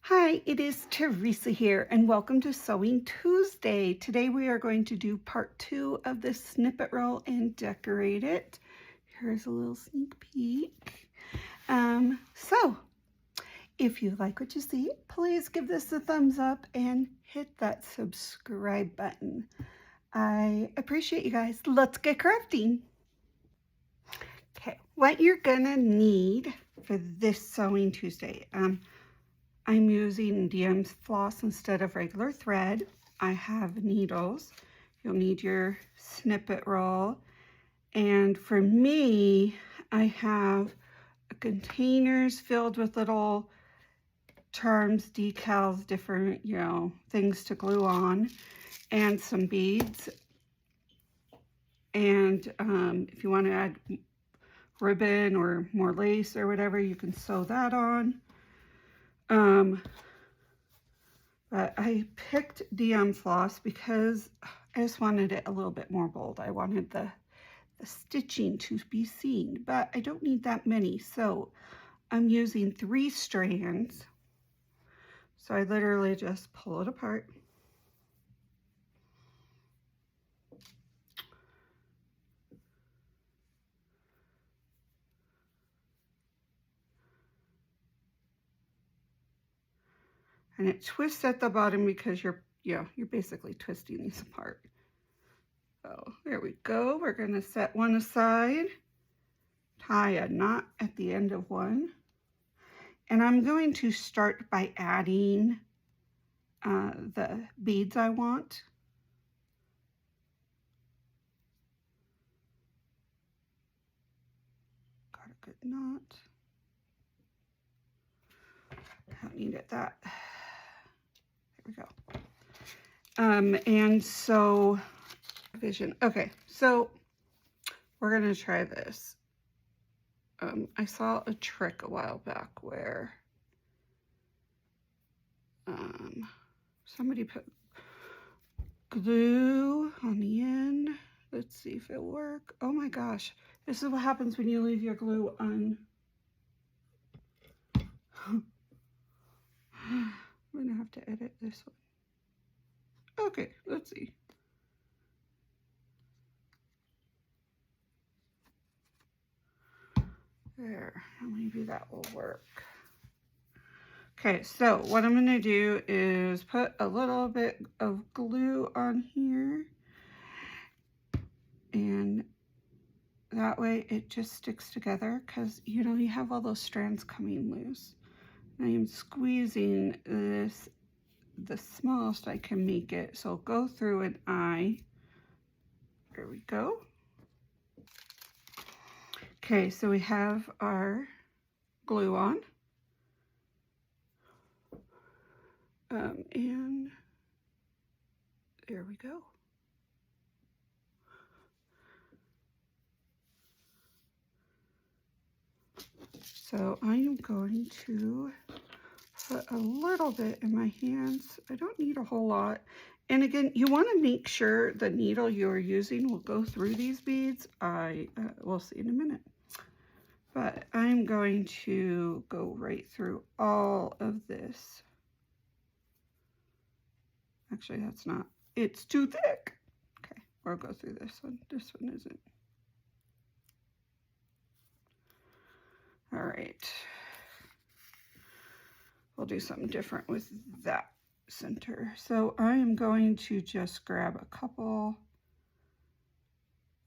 Hi, it is Teresa here, and welcome to Sewing Tuesday. Today we are going to do part 2 of this snippet roll and decorate it. Here's a little sneak peek. So, if you like what you see, please give this a thumbs up and hit that subscribe button. I appreciate you guys. Let's get crafting. Okay, what you're gonna need for this Sewing Tuesday. I'm using DM's floss instead of regular thread. I have needles. You'll need your snippet roll. And for me, I have containers filled with little charms, decals, different, things to glue on, and some beads. And if you want to add ribbon or more lace or whatever, you can sew that on. But I picked DM floss because I just wanted it a little bit more bold. I wanted the stitching to be seen, but I don't need that many. So I'm using 3 strands. So I literally just pull it apart. And it twists at the bottom because you're basically twisting these apart. So there we go. We're going to set one aside, tie a knot at the end of one. And I'm going to start by adding the beads I want. Got a good knot. Don't need it that. There we go. And so vision. Okay, so we're gonna try this. I saw a trick a while back where somebody put glue on the end. Let's see if it'll work. Oh my gosh, this is what happens when you leave your glue on. I'm gonna have to edit this one. Okay, let's see. There, maybe that will work. Okay, so what I'm going to do is put a little bit of glue on here, and that way it just sticks together because you have all those strands coming loose. I am squeezing this the smallest I can make it, so go through an eye. There we go. Okay, so we have our glue on. And there we go. So I am going to put a little bit in my hands. I don't need a whole lot. And again, you want to make sure the needle you're using will go through these beads. We'll see in a minute. But I'm going to go right through all of this. Actually, that's not, it's too thick. Okay, we'll go through this one. This one isn't. All right. We'll do something different with that center. So I am going to just grab a couple,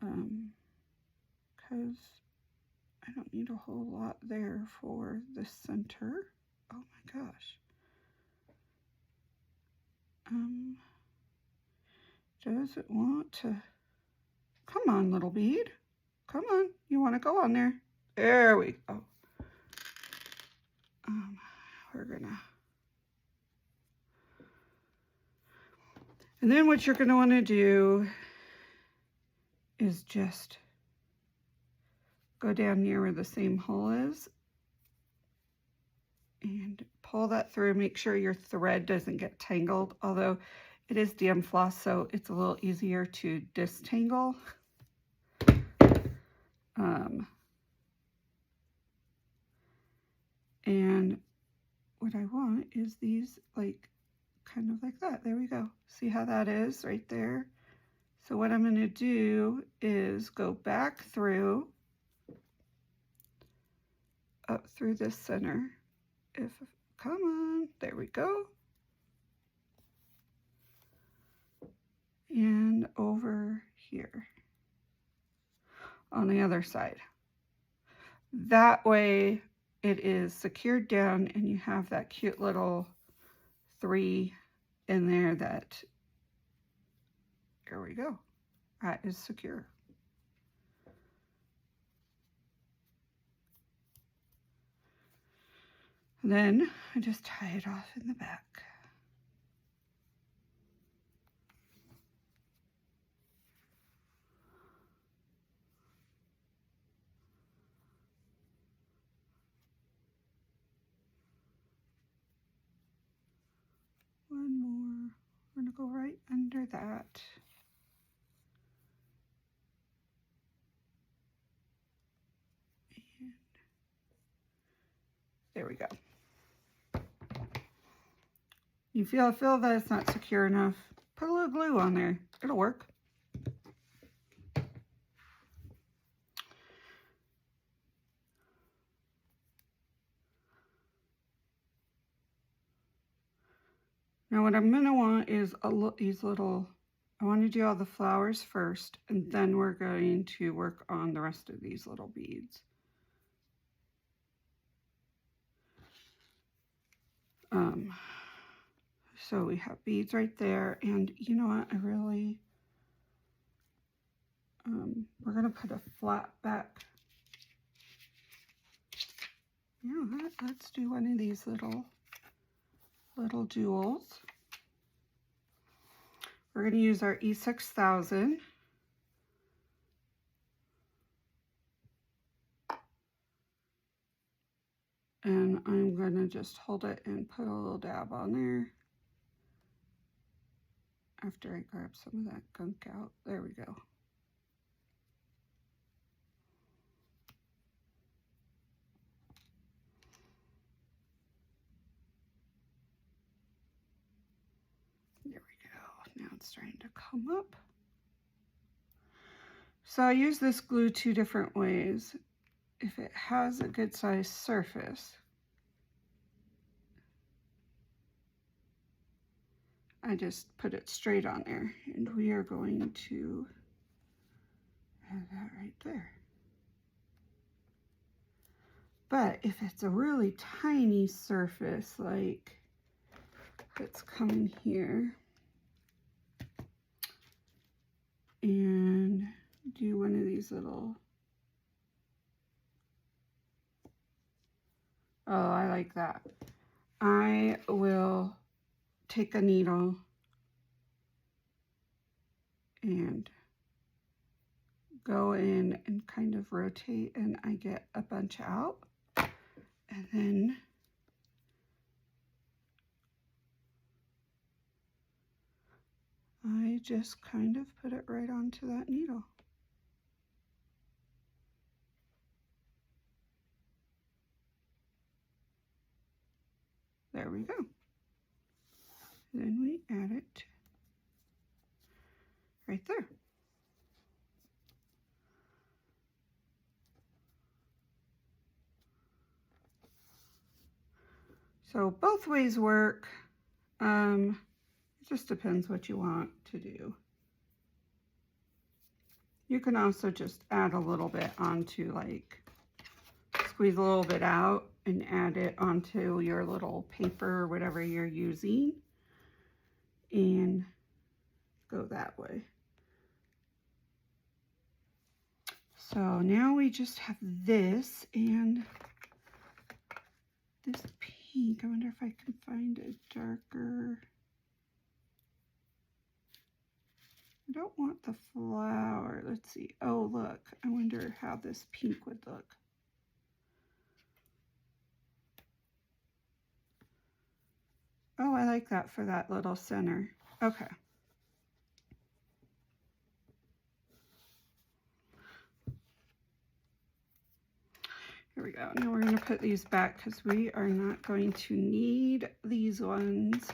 because I don't need a whole lot there for the center. Oh my gosh. Does it want to? Come on, little bead. Come on, you want to go on there. There we go. We're gonna, and then what you're gonna want to do is just go down near where the same hole is and pull that through. Make sure your thread doesn't get tangled, although it is DM floss, so it's a little easier to distangle. And what I want is these like kind of like that. There we go. See how that is right there? So what I'm going to do is go back through, up through this center. Come on, there we go. And over here on the other side. That way it is secured down and you have that cute little 3 in there that, there we go, that is secure. And then I just tie it off in the back. One more. We're going to go right under that. And there we go. You feel that it's not secure enough, put a little glue on there. It'll work. Now what I'm going to want is these little, I want to do all the flowers first, and then we're going to work on the rest of these little beads. So we have beads right there, and you know what, I really, we're going to put a flat back. Yeah, let's do one of these little jewels. We're going to use our E6000. And I'm going to just hold it and put a little dab on there after I grab some of that gunk out. There we go. There we go. Now it's starting to come up. So I use this glue 2 different ways. If it has a good sized surface, I just put it straight on there, and we are going to add that right there. But if it's a really tiny surface, like it's coming here, and do one of these little, oh, I like that. I will take a needle and go in and kind of rotate, and I get a bunch out, and then I just kind of put it right onto that needle. There we go. Then we add it right there. So both ways work. It just depends what you want to do. You can also just add a little bit onto, like, squeeze a little bit out and add it onto your little paper or whatever you're using, and go that way. So now we just have this and this pink. I wonder if I can find a darker. I don't want the flower. Let's see. Oh, look. I wonder how this pink would look. Oh, I like that for that little center. Okay. Here we go. Now we're going to put these back because we are not going to need these ones.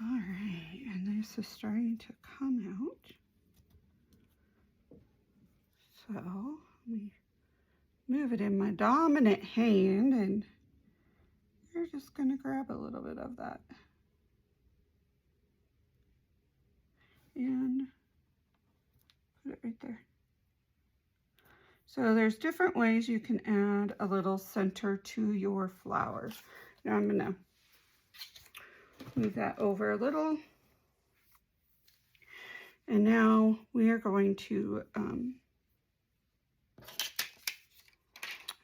All right, and this is starting to come out. So let me move it in my dominant hand, and you're just going to grab a little bit of that. And put it right there. So there's different ways you can add a little center to your flowers. Now I'm going to move that over a little. And now we are going to, I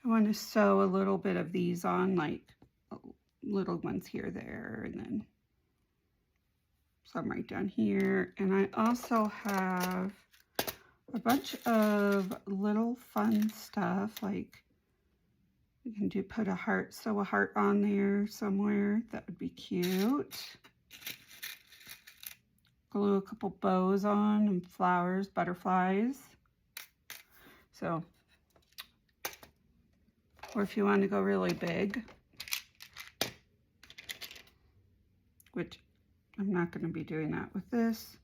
want to sew a little bit of these on, like little ones here, there, and then some right down here. And I also have a bunch of little fun stuff, like we can put a heart, sew a heart on there somewhere. That would be cute. Glue a couple bows on and flowers, butterflies. So, or if you want to go really big, which I'm not going to be doing that with this.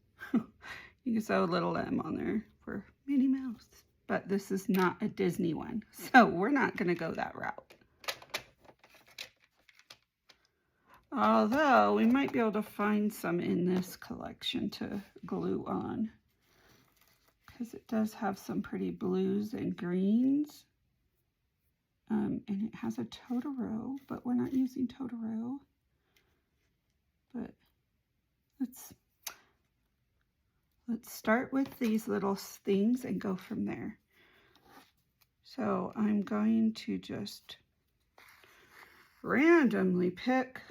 You can sew a little M on there for Minnie Mouse, but this is not a Disney one, so we're not going to go that route. Although we might be able to find some in this collection to glue on, because it does have some pretty blues and greens. And it has a Totoro, but we're not using Totoro. But let's start with these little things and go from there. So I'm going to just randomly pick.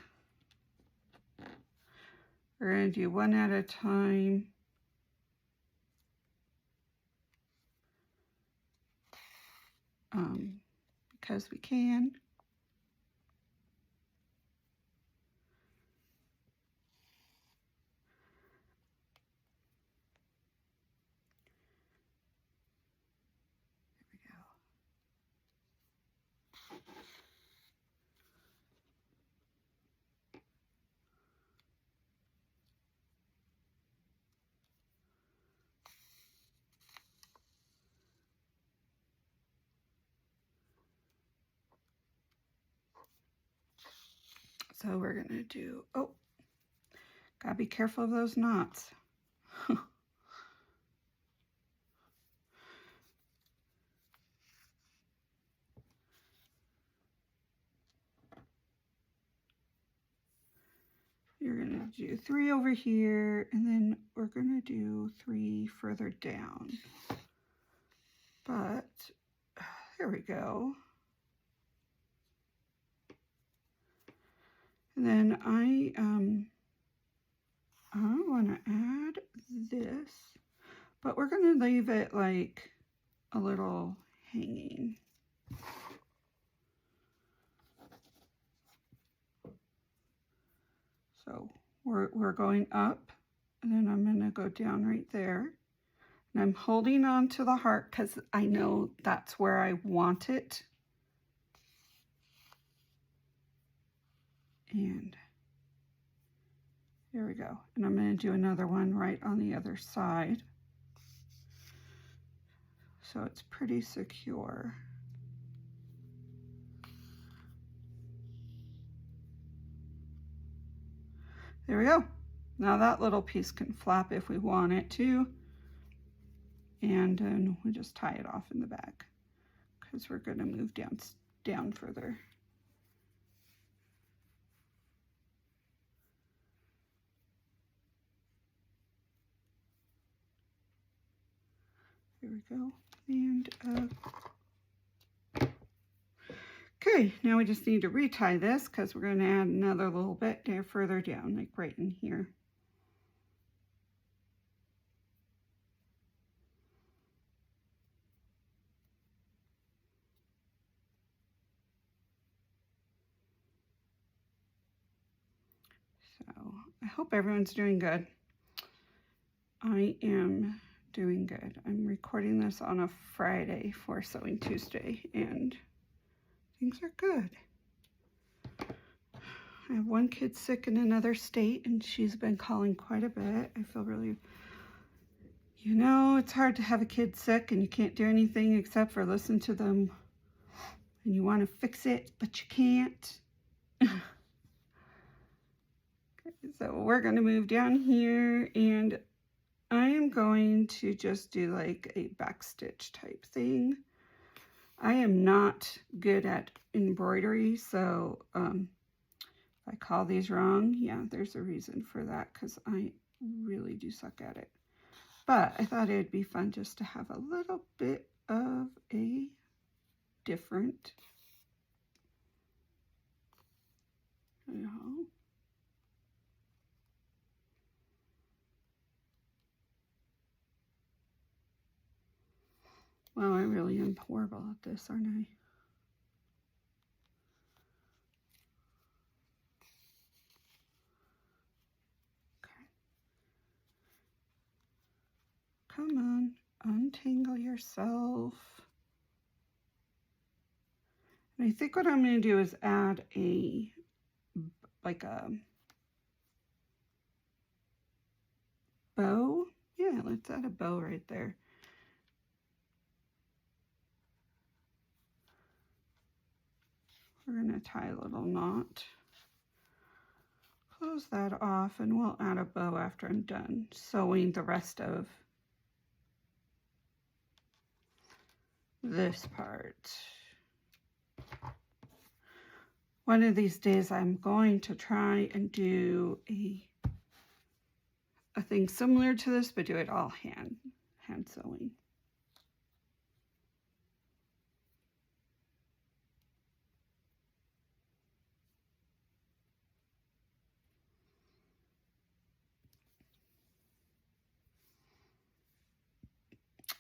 We're going to do one at a time. Because we can. There we go. So we're going to do, oh, gotta be careful of those knots. You're going to do 3 over here, and then we're going to do 3 further down. But there we go. And then I want to add this, but we're going to leave it like a little hanging. So we're going up, and then I'm going to go down right there. And I'm holding on to the heart because I know that's where I want it. And there we go. And I'm going to do another one right on the other side. So it's pretty secure. There we go. Now that little piece can flap if we want it to. And then we just tie it off in the back because we're going to move down further. There we go. And okay, now we just need to retie this because we're going to add another little bit there further down, like right in here. So I hope everyone's doing good. I am doing good. I'm recording this on a Friday for Sewing Tuesday, and things are good. I have one kid sick in another state, and she's been calling quite a bit. I feel really, you know, it's hard to have a kid sick and you can't do anything except for listen to them, and you want to fix it, but you can't. So we're going to move down here, and I am going to just do like a backstitch type thing. I am not good at embroidery, so if I call these wrong, yeah, there's a reason for that, because I really do suck at it. But I thought it'd be fun just to have a little bit of a different, you know. Well, I really am horrible at this, aren't I? Okay. Come on, untangle yourself. And I think what I'm going to do is add a, like a bow. Yeah, let's add a bow right there. We're going to tie a little knot. Close that off, and we'll add a bow after I'm done sewing the rest of this part. One of these days I'm going to try and do a thing similar to this, but do it all hand sewing.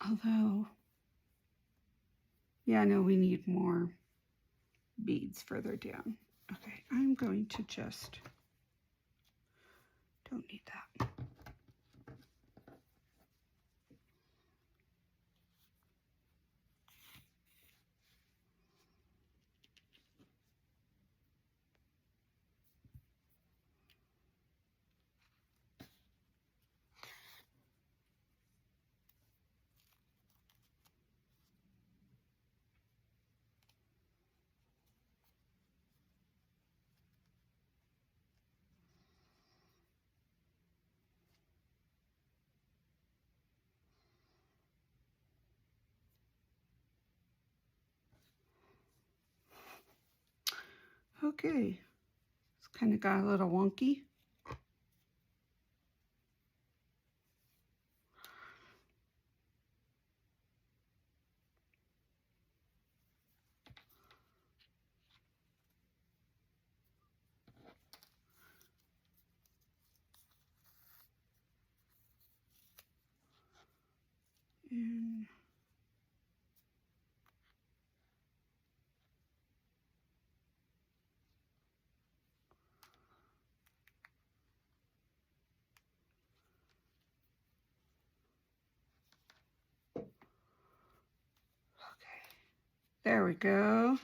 Although, yeah, no, we need more beads further down. Okay, I'm going to just, don't need that. Okay, it's kind of got a little wonky. And there we go.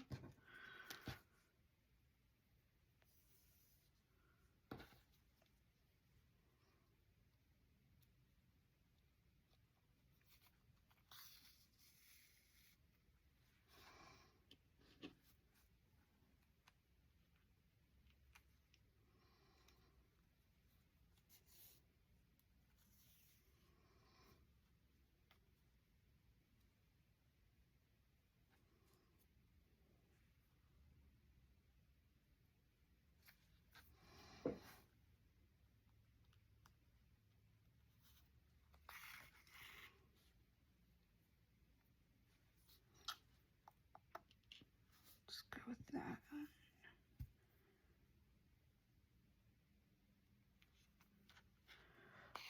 Let's go with that.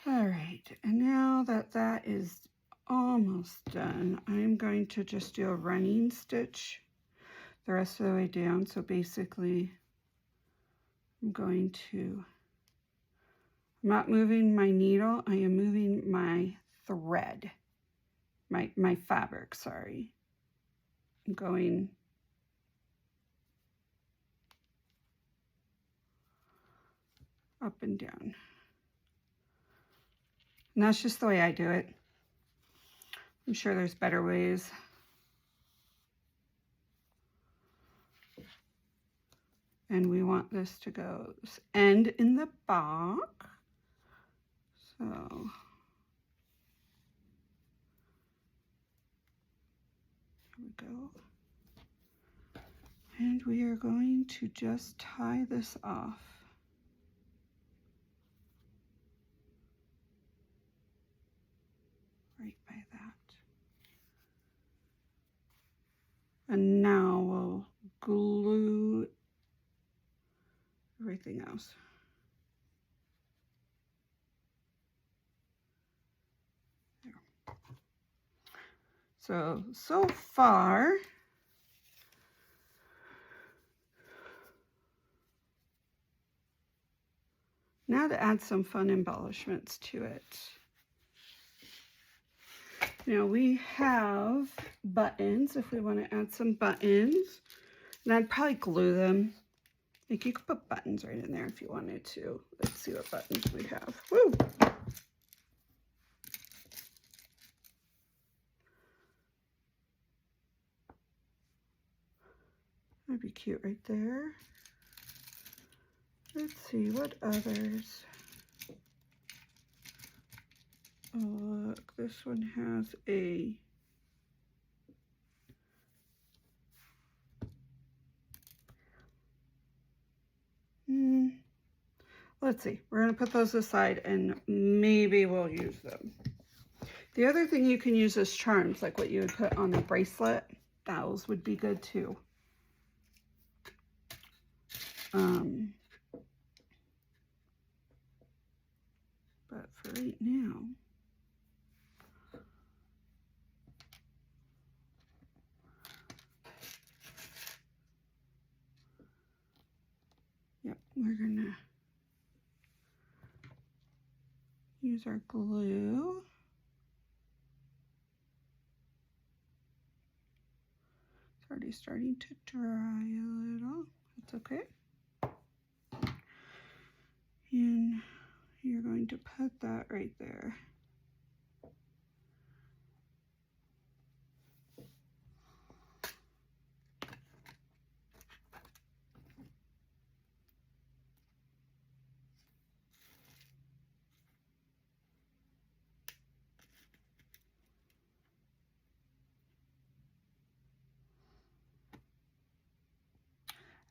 All right, and now that that is almost done, I'm going to just do a running stitch the rest of the way down. So basically, I'm going to I'm not moving my needle, I am moving my thread, my fabric, sorry. I'm going up and down. And that's just the way I do it. I'm sure there's better ways. And we want this to go end in the back. So here we go. And we are going to just tie this off. Right by that. And now we'll glue everything else. There. So far, now to add some fun embellishments to it. Now we have buttons, if we want to add some buttons. And I'd probably glue them. Like you could put buttons right in there if you wanted to. Let's see what buttons we have. Woo! That'd be cute right there. Let's see, what others? Oh, look, this one has a let's see, we're gonna put those aside and maybe we'll use them. The other thing you can use is charms, like what you would put on the bracelet. Those would be good too. But for right now, yep, we're gonna use our glue. It's already starting to dry a little. That's okay. And you're going to put that right there.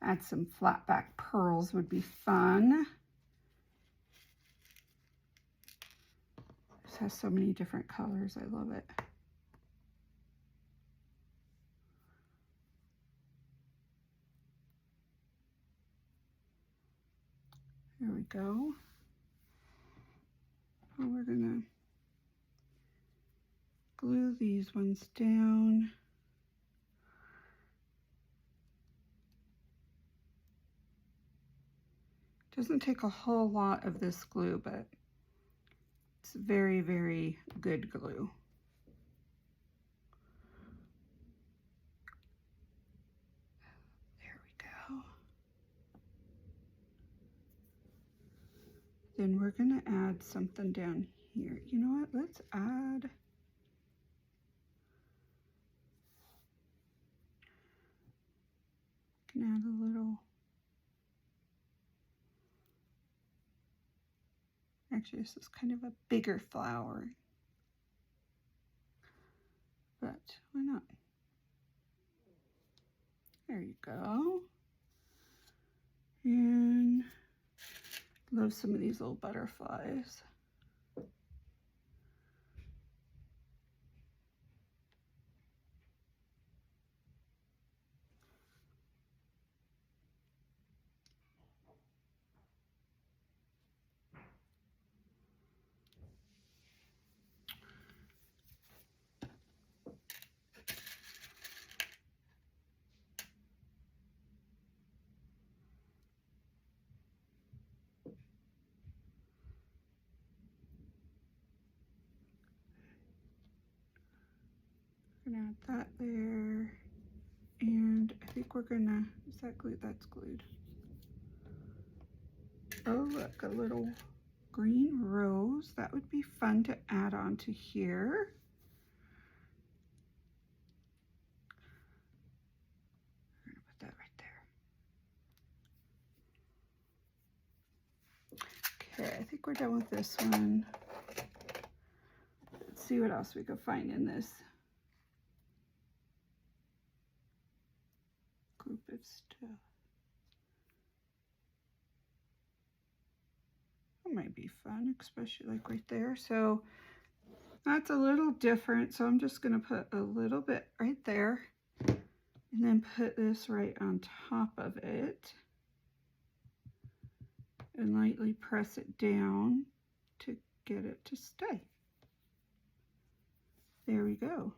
Add some flat back pearls would be fun. This has so many different colors. I love it. There we go. And we're gonna glue these ones down. Doesn't take a whole lot of this glue, but it's very, very good glue. There we go. Then we're gonna add something down here. You know what? Let's add a little. Actually, this is kind of a bigger flower, but why not? There you go. And love some of these little butterflies. gonna add that there. And I think we're gonna, is that glued? That's glued. Oh, look, a little green rose. That would be fun to add on to here. We're gonna put that right there. Okay, I think we're done with this one. Let's see what else we could find in this group of stuff. That might be fun, especially like right there. So that's a little different. So I'm just going to put a little bit right there and then put this right on top of it and lightly press it down to get it to stay. There we go.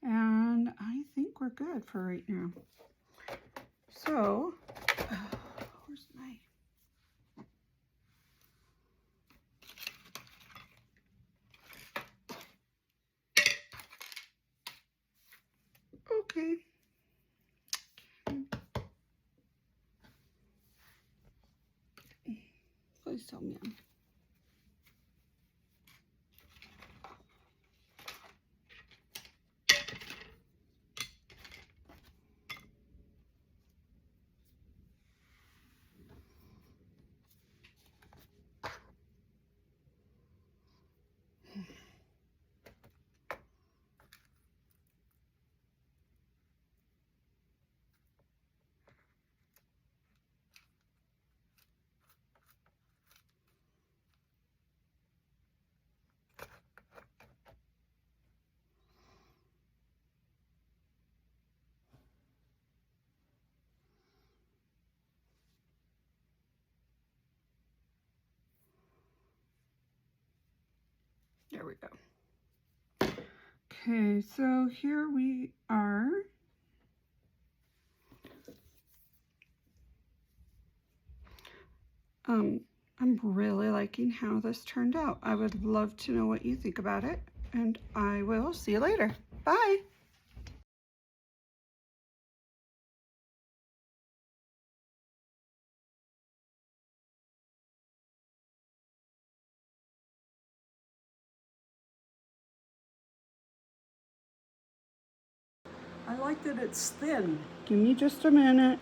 And I think we're good for right now. So, where's my... Okay. Please tell me I'm... There we go. Okay, so here we are. I'm really liking how this turned out. I would love to know what you think about it, and I will see you later. Bye. I like that it's thin. Give me just a minute.